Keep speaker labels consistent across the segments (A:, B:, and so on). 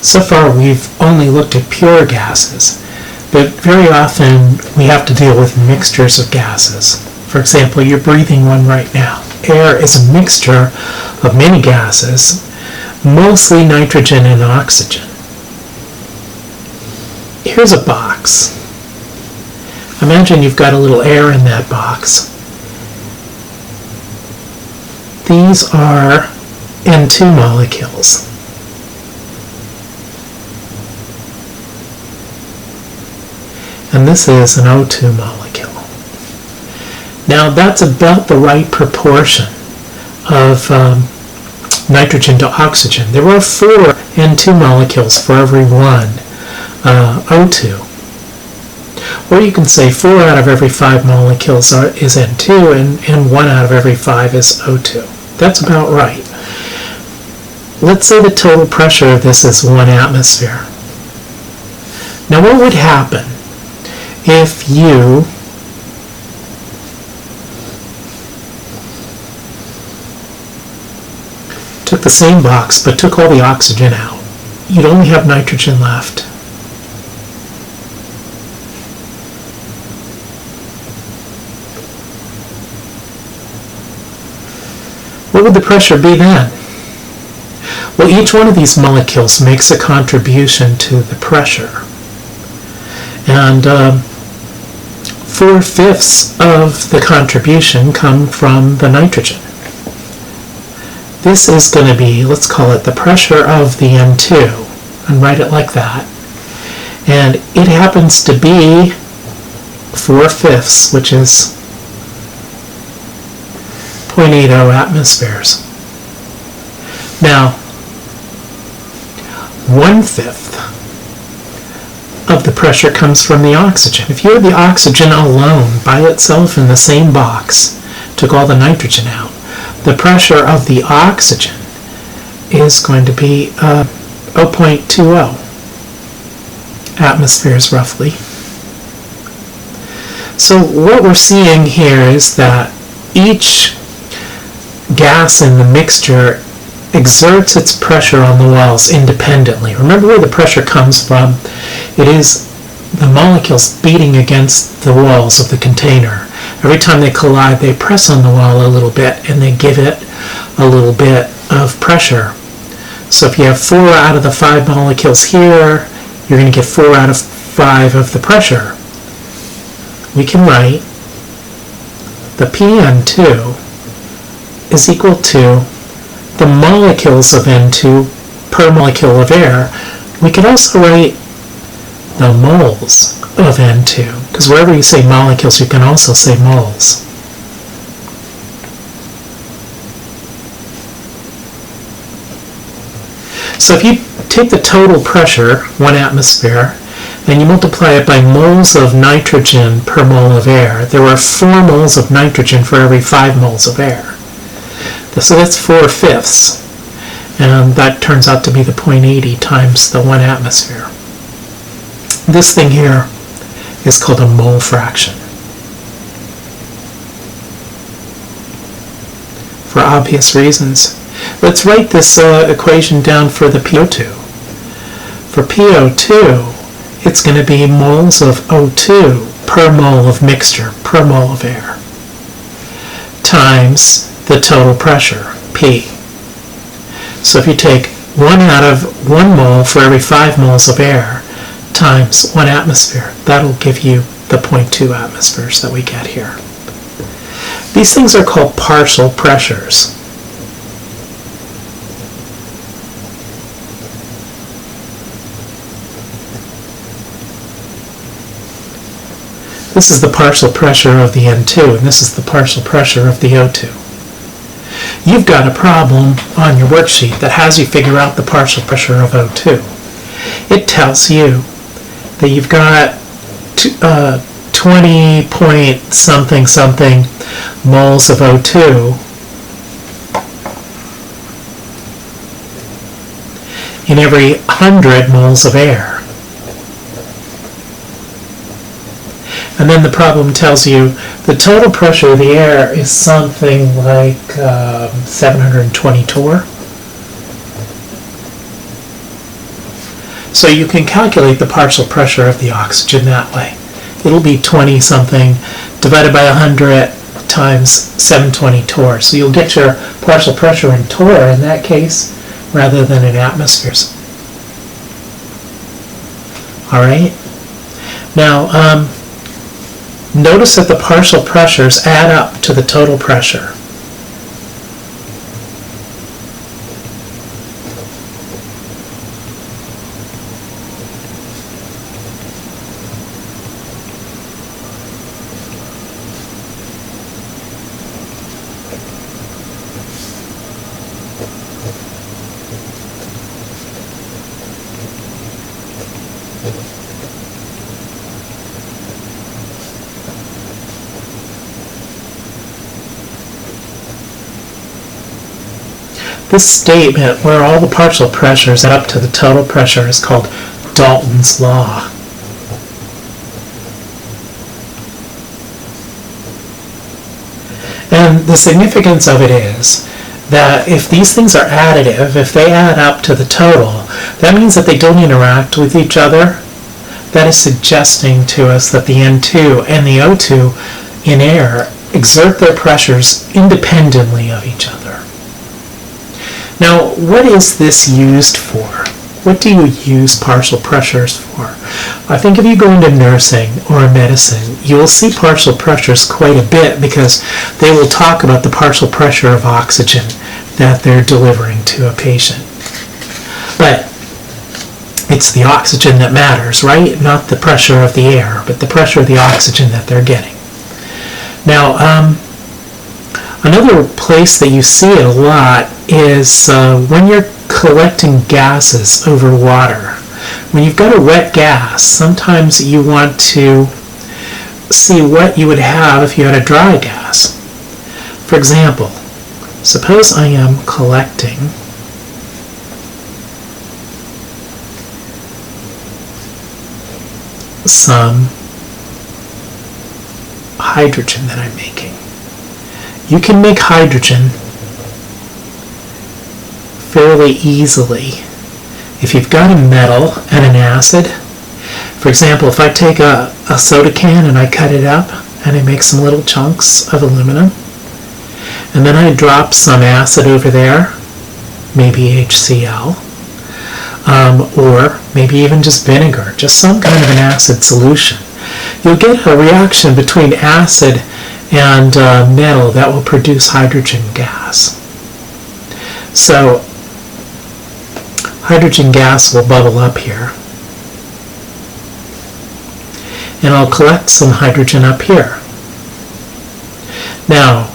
A: So far we've only looked at pure gases, but very often we have to deal with mixtures of gases. For example, you're breathing one right now. Air is a mixture of many gases, mostly nitrogen and oxygen. Here's a box. Imagine you've got a little air in that box. These are N2 molecules. And this is an O2 molecule. Now that's about the right proportion of nitrogen to oxygen. There are 4 N2 molecules for every 1 O2. Or you can say 4 out of every 5 molecules is N2 and 1 out of every 5 is O2. That's about right. Let's say the total pressure of this is 1 atmosphere. Now what would happen if you took the same box but took all the oxygen out? You'd only have nitrogen left. What would the pressure be then? Well, each one of these molecules makes a contribution to the pressure. And 4/5 of the contribution come from the nitrogen. This is going to be, let's call it the pressure of the N2, and write it like that. And it happens to be 4/5, which is 0.80 atmospheres. Now, 1/5 of the pressure comes from the oxygen. If you had the oxygen alone by itself in the same box, took all the nitrogen out, the pressure of the oxygen is going to be 0.20 atmospheres roughly. So what we're seeing here is that each gas in the mixture exerts its pressure on the walls independently. Remember where the pressure comes from. It is the molecules beating against the walls of the container. Every time they collide, they press on the wall a little bit and they give it a little bit of pressure. So if you have 4 out of the 5 molecules here, you're going to get 4 out of 5 of the pressure. We can write the Pn2 is equal to the molecules of N2 per molecule of air. We can also write the moles of N2, because wherever you say molecules, you can also say moles. So if you take the total pressure, 1 atmosphere, and you multiply it by moles of nitrogen per mole of air, there are 4 moles of nitrogen for every 5 moles of air. So that's 4/5, and that turns out to be the 0.80 times the 1 atmosphere. This thing here is called a mole fraction, for obvious reasons. Let's write this equation down for the PO2. For PO2, it's going to be moles of O2 per mole of mixture, per mole of air, times the total pressure, P. So if you take 1 out of 1 mole for every 5 moles of air times 1 atmosphere, that'll give you the 0.2 atmospheres that we get here. These things are called partial pressures. This is the partial pressure of the N2, and this is the partial pressure of the O2. You've got a problem on your worksheet that has you figure out the partial pressure of O2. It tells you that you've got 20 point something something moles of O2 in every 100 moles of air. And then the problem tells you the total pressure of the air is something like 720 torr. So you can calculate the partial pressure of the oxygen that way. It'll be 20 something divided by 100 times 720 torr. So you'll get your partial pressure in torr in that case rather than in atmospheres. All right. Now, notice that the partial pressures add up to the total pressure. This statement, where all the partial pressures add up to the total pressure, is called Dalton's law. And the significance of it is that if these things are additive, if they add up to the total, that means that they don't interact with each other. That is suggesting to us that the N2 and the O2 in air exert their pressures independently of each other. Now, what is this used for? What do you use partial pressures for? I think if you go into nursing or medicine, you will see partial pressures quite a bit because they will talk about the partial pressure of oxygen that they're delivering to a patient. But it's the oxygen that matters, right? Not the pressure of the air, but the pressure of the oxygen that they're getting. Now, another place that you see it a lot is when you're collecting gases over water. When you've got a wet gas, sometimes you want to see what you would have if you had a dry gas. For example, suppose I am collecting some hydrogen that I'm making. You can make hydrogen fairly easily if you've got a metal and an acid. For example, if I take a soda can and I cut it up and I make some little chunks of aluminum, and then I drop some acid over there, maybe HCl, or maybe even just vinegar, just some kind of an acid solution, you'll get a reaction between acid and metal that will produce hydrogen gas. So hydrogen gas will bubble up here, and I'll collect some hydrogen up here. Now,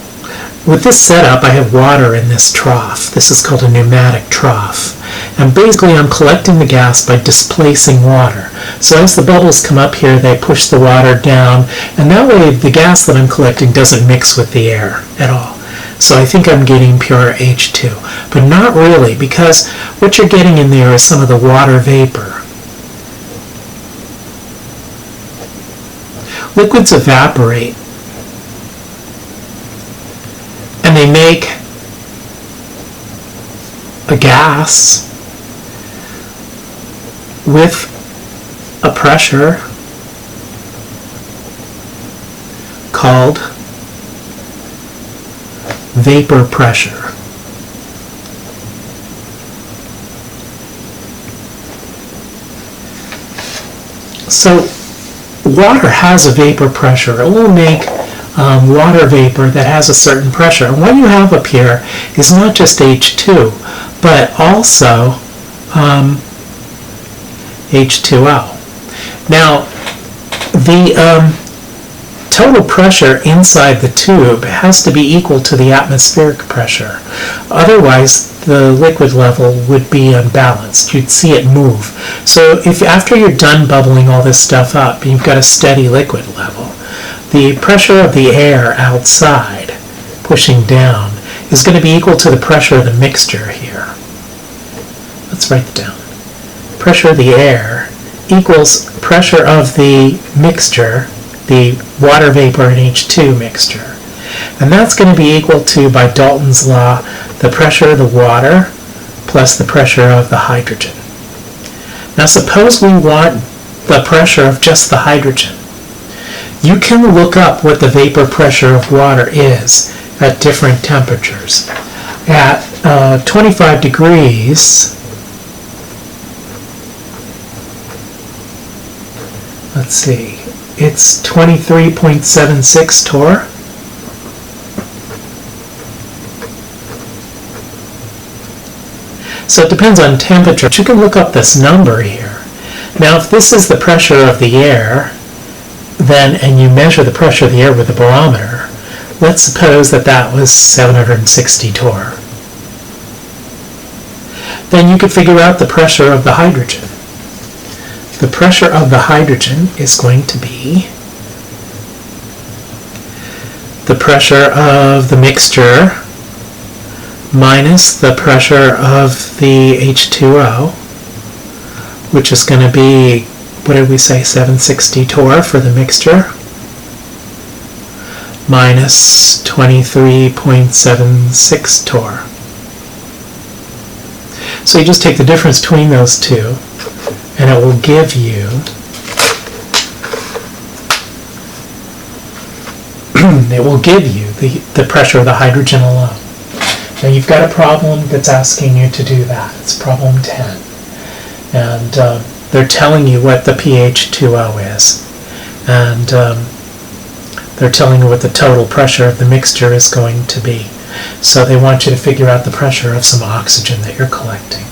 A: with this setup, I have water in this trough. This is called a pneumatic trough. And basically, I'm collecting the gas by displacing water. So as the bubbles come up here, they push the water down, and that way the gas that I'm collecting doesn't mix with the air at all. So I think I'm getting pure H2. But not really, because what you're getting in there is some of the water vapor. Liquids evaporate, and they make a gas with a pressure called vapor pressure. So water has a vapor pressure. It will make water vapor that has a certain pressure. And what you have up here is not just H2, but also H2O. Now, the total pressure inside the tube has to be equal to the atmospheric pressure. Otherwise, the liquid level would be unbalanced. You'd see it move. So if after you're done bubbling all this stuff up, you've got a steady liquid level, the pressure of the air outside pushing down is going to be equal to the pressure of the mixture here. Let's write that down. Pressure of the air equals pressure of the mixture, the water vapor and H2 mixture. And that's going to be equal to, by Dalton's law, the pressure of the water plus the pressure of the hydrogen. Now suppose we want the pressure of just the hydrogen. You can look up what the vapor pressure of water is at different temperatures. At 25 degrees, let's see, it's 23.76 torr. So it depends on temperature. But you can look up this number here. Now if this is the pressure of the air, then, and you measure the pressure of the air with a barometer, let's suppose that that was 760 torr. Then you could figure out the pressure of the hydrogen. The pressure of the hydrogen is going to be the pressure of the mixture minus the pressure of the H2O, which is going to be, what did we say, 760 torr for the mixture, minus 23.76 torr. So you just take the difference between those two, and it will give you the pressure of the hydrogen alone. Now you've got a problem that's asking you to do that. It's problem 10. And they're telling you what the pH2O is. And they're telling you what the total pressure of the mixture is going to be. So they want you to figure out the pressure of some oxygen that you're collecting.